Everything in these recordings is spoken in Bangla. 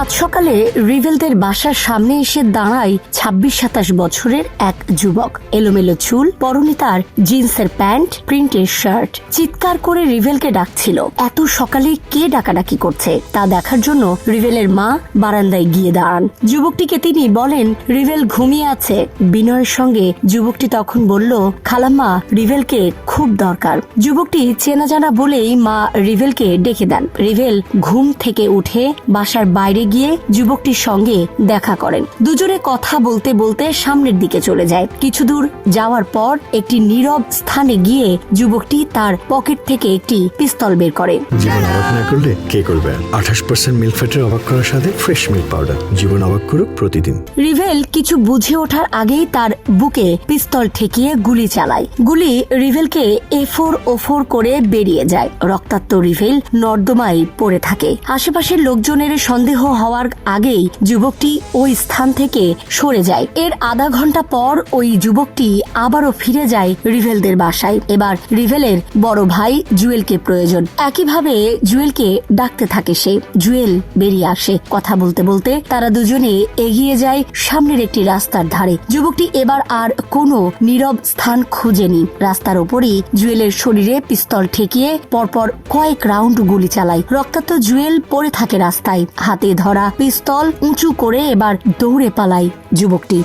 আজ সকালে রিভেলদের বাসার সামনে এসে দাঁড়ায় ২৬-২৭ বছরের এক যুবক। এলোমেলো চুল, পরনে তার জিন্সের প্যান্ট, প্রিন্টের শার্ট। চিৎকার করে রিভেলকে ডাকছিল। এত সকালে কে ডাকাডাকি করছে তা দেখার জন্য রিভেলের মা বারান্দায় গিয়ে দাঁড়ান। যুবকটিকে তিনি বলেন রিভেল ঘুমিয়ে আছে। বিনয়ের সঙ্গে যুবকটি তখন বলল, খালাম্মা, রিভেলকে খুব দরকার। যুবকটি চেনা জানা বলেই মা রিভেলকে ডেকে দেন। রিভেল ঘুম থেকে উঠে বাসার বাইরে গিয়ে যুবকটির সঙ্গে দেখা করেন। দুজনে কথা বলতে বলতে সামনের দিকে চলে যায়। কিছু দূর যাওয়ার পর একটি নীরব স্থানে গিয়ে যুবকটি তার পকেট থেকে একটি পিস্তল বের করে। জীবন অবাক না করলে কে করবে? 28% মিল্ক ফ্যাটের অবাক করার সাথে ফ্রেশ মিল্ক পাউডার। জীবন অবাক করুক প্রতিদিন। রিভেল কিছু বুঝে ওঠার আগেই তার বুকে পিস্তল ঠেকিয়ে গুলি চালায়। গুলি রিভেলকে এফোর করে বেরিয়ে যায়। রক্তাক্ত রিভেল নর্দমায় পড়ে থাকে। আশেপাশের লোকজনের সন্দেহ হওয়ার আগেই যুবকটি ওই স্থান থেকে সরে যায়। এর আধা ঘন্টা পর ওই যুবকটি আবারও ফিরে যায় রিভেলদের বাসায়। এবার রিভেলের বড় ভাই জুয়েলকে প্রয়োজন। একইভাবে জুয়েলকে ডাকতে থাকে সে। জুয়েল বেরিয়ে আসে। কথা বলতে বলতে তারা দুজনে এগিয়ে যায় সামনের একটি রাস্তার ধারে। যুবকটি এবার আর কোনো নীরব স্থান খুঁজেনি। রাস্তার ওপরই জুয়েলের শরীরে পিস্তল ঠেকিয়ে পরপর কয়েক রাউন্ড গুলি চালায়। রক্তাক্ত জুয়েল পড়ে থাকে রাস্তায়। হাতে ধরা পিস্তল উঁচু করে এবার দৌড়ে পালায় যুবকটি।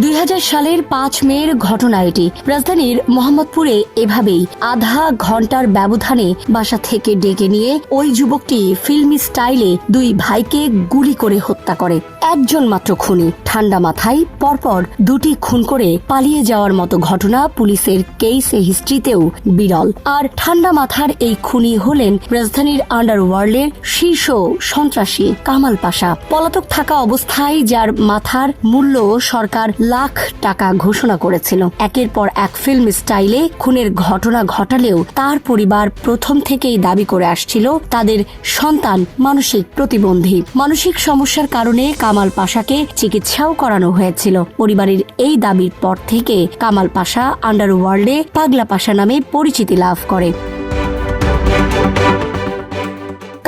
২০০০ সালের ৫ মের ঘটনা এটি। রাজধানীর মোহাম্মদপুরে এভাবেই আধা ঘন্টার ব্যবধানে বাসা থেকে ডেকে নিয়ে ওই যুবকটি ফিল্মি স্টাইলে দুই ভাইকে গুলি করে হত্যা করে। একজন মাত্র খুনি। ঠান্ডা মাথায় পরপর দুটি খুন করে পালিয়ে যাওয়ার মতো ঘটনা পুলিশের কেস হিস্ট্রিতেও বিরল। আর ঠান্ডা মাথার এই খুনি হলেন রাজধানীর আন্ডারওয়ার্ল্ডের শীর্ষ সন্ত্রাসী কামাল পাশা। পলাতক থাকা অবস্থায় যার মাথার মূল্য সরকার লাখ টাকা ঘোষণা করেছিল। একের পর এক ফিল্ম স্টাইলে খুনের ঘটনা ঘটালেও তার পরিবার প্রথম থেকেই দাবি করে আসছিল তাদের সন্তান মানসিক প্রতিবন্ধী। মানসিক সমস্যার কারণে কামাল পাশাকে চিকিৎসাও করানো হয়েছিল। পরিবারের এই দাবির পর থেকে কামাল পাশা আন্ডারওয়ার্ল্ডে পাগলা পাশা নামে পরিচিতি লাভ করে।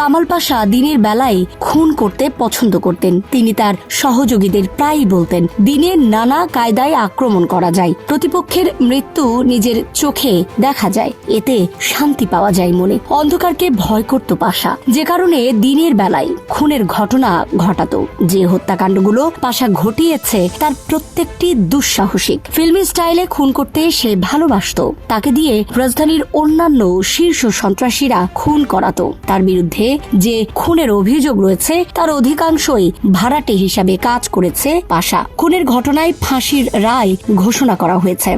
কামাল পাশা দিনের বেলায় খুন করতে পছন্দ করতেন। তিনি তার সহযোগীদের প্রায়ই বলতেন, দিনের নানা কায়দায় আক্রমণ করা যায়। প্রতিপক্ষের মৃত্যু নিজের চোখে দেখা যায়, এতে শান্তি পাওয়া যায় মনে। অন্ধকারকে ভয় করত পাশা, যে কারণে দিনের বেলায় খুনের ঘটনা ঘটাতো। যে হত্যাকাণ্ডগুলো পাশা ঘটিয়েছে তার প্রত্যেকটি দুঃসাহসিক। ফিল্মি স্টাইলে খুন করতে সে ভালোবাসত। তাকে দিয়ে রাজধানীর অন্যান্য শীর্ষ সন্ত্রাসীরা খুন করাতো। তার বিরুদ্ধে যে খুনের অভিযোগ রয়েছে তার অধিকাংশই ভাড়াটে হিসাবে কাজ করেছে পাশা। খুনের ঘটনায় ফাঁসির রায় ঘোষণা করা হয়েছে।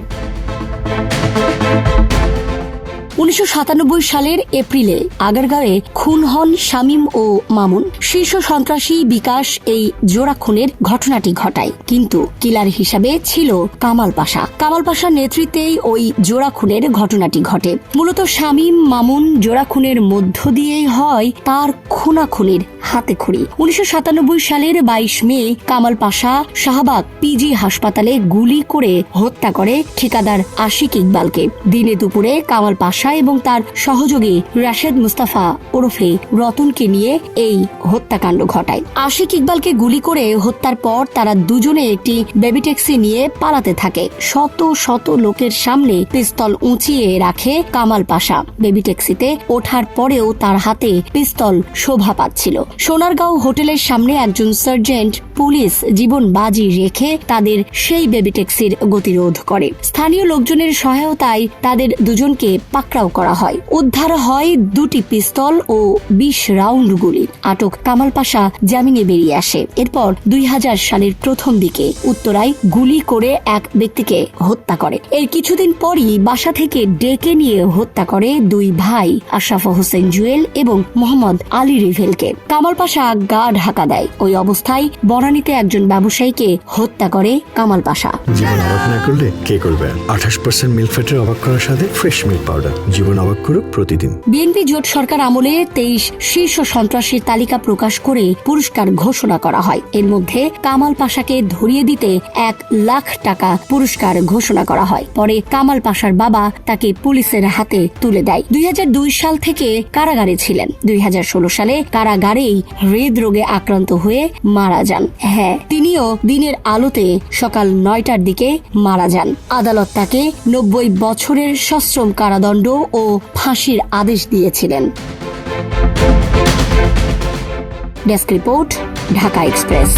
১৯৯৭ সালের এপ্রিলে আগারগাঁওয়ে খুন হন শামীম ও মামুন। শীর্ষ সন্ত্রাসী বিকাশ এই জোড়া খুনের ঘটনাটি ঘটায়, কিন্তু কিলার হিসাবে ছিল কামাল পাশা। কামাল পাশার নেতৃত্বেই ওই জোড়া খুনের ঘটনাটি ঘটে। মূলত শামীম মামুন জোড়া খুনের মধ্য দিয়েই হয় তার খুনাখুনির হাতে খড়ি। ১৯৯৭ সালের ২২ মে কামাল পাশা শাহবাগ পিজি হাসপাতালে গুলি করে হত্যা করে ঠিকাদার আশিক ইকবালকে। দিনে দুপুরে কামাল পাশা এবং তার সহযোগী রাশেদ মুস্তাফা ওরফে রতনকে নিয়ে এই হত্যাকাণ্ড ঘটায়। আশিক ইকবালকে গুলি করে হত্যার পর তারা দুজনে একটি বেবি ট্যাক্সি নিয়ে পালাতে থাকে। শত শত লোকের সামনে পিস্তল উঁচিয়ে রাখে কামাল পাশা। বেবি ট্যাক্সিতে ওঠার পরেও তার হাতে পিস্তল শোভা পাচ্ছিল। সোনারগাঁও হোটেলের সামনে একজন সার্জেন্ট পুলিশ জীবন বাজি রেখে তাদের সেই বেবি ট্যাক্সির গতিরোধ করে। স্থানীয় লোকজনের সহায়তায় তাদের দুজনকে পাকড়াও করা হয়। উদ্ধার হয় দুটি পিস্তল ও ২০ রাউন্ড গুলি। আটক কামাল পাশা জামিনে বেরিয়ে আসে। এরপর ২০০০ সালের প্রথম দিকে উত্তরায় গুলি করে এক ব্যক্তিকে হত্যা করে। এর কিছুদিন পরই বাসা থেকে ডেকে নিয়ে হত্যা করে দুই ভাই আশরাফ হোসেন জুয়েল এবং মোহাম্মদ আলী রিভেলকে। কামাল কামাল পাশা গা ঢাকা দেয়। ওই অবস্থায় বনানীতে একজন ব্যবসায়ীকে হত্যা করে কামাল পাশা। জীবন অবাক না করলে কে করবে? 28% মিল্ক ফ্যাটের অবাক করার সাথে ফ্রেশ মিল্ক পাউডার। জীবন অবাক করুক প্রতিদিন। বিএনপি জোট সরকার আমলে 23 শীর্ষ সন্ত্রাসীর তালিকা প্রকাশ করে পুরস্কার ঘোষণা করা হয়। এর মধ্যে কামাল পাশাকে ধরিয়ে দিতে 1 লাখ টাকা পুরস্কার ঘোষণা করা হয়। পরে কামাল পাশার বাবা তাকে পুলিশের হাতে তুলে দেয়। 2002 সাল থেকে কারাগারে ছিলেন। 2016 সালে কারাগারেই হৃদরোগে আক্রান্ত হয়ে মারা যান। হ্যাঁ, তিনিও দিনের আলোতে সকাল 9টার দিকে মারা যান। আদালত তাকে 90 বছরের সশ্রম কারাদণ্ড ও ফাঁসির আদেশ দিয়েছিলেন। Desk report, Dhaka express.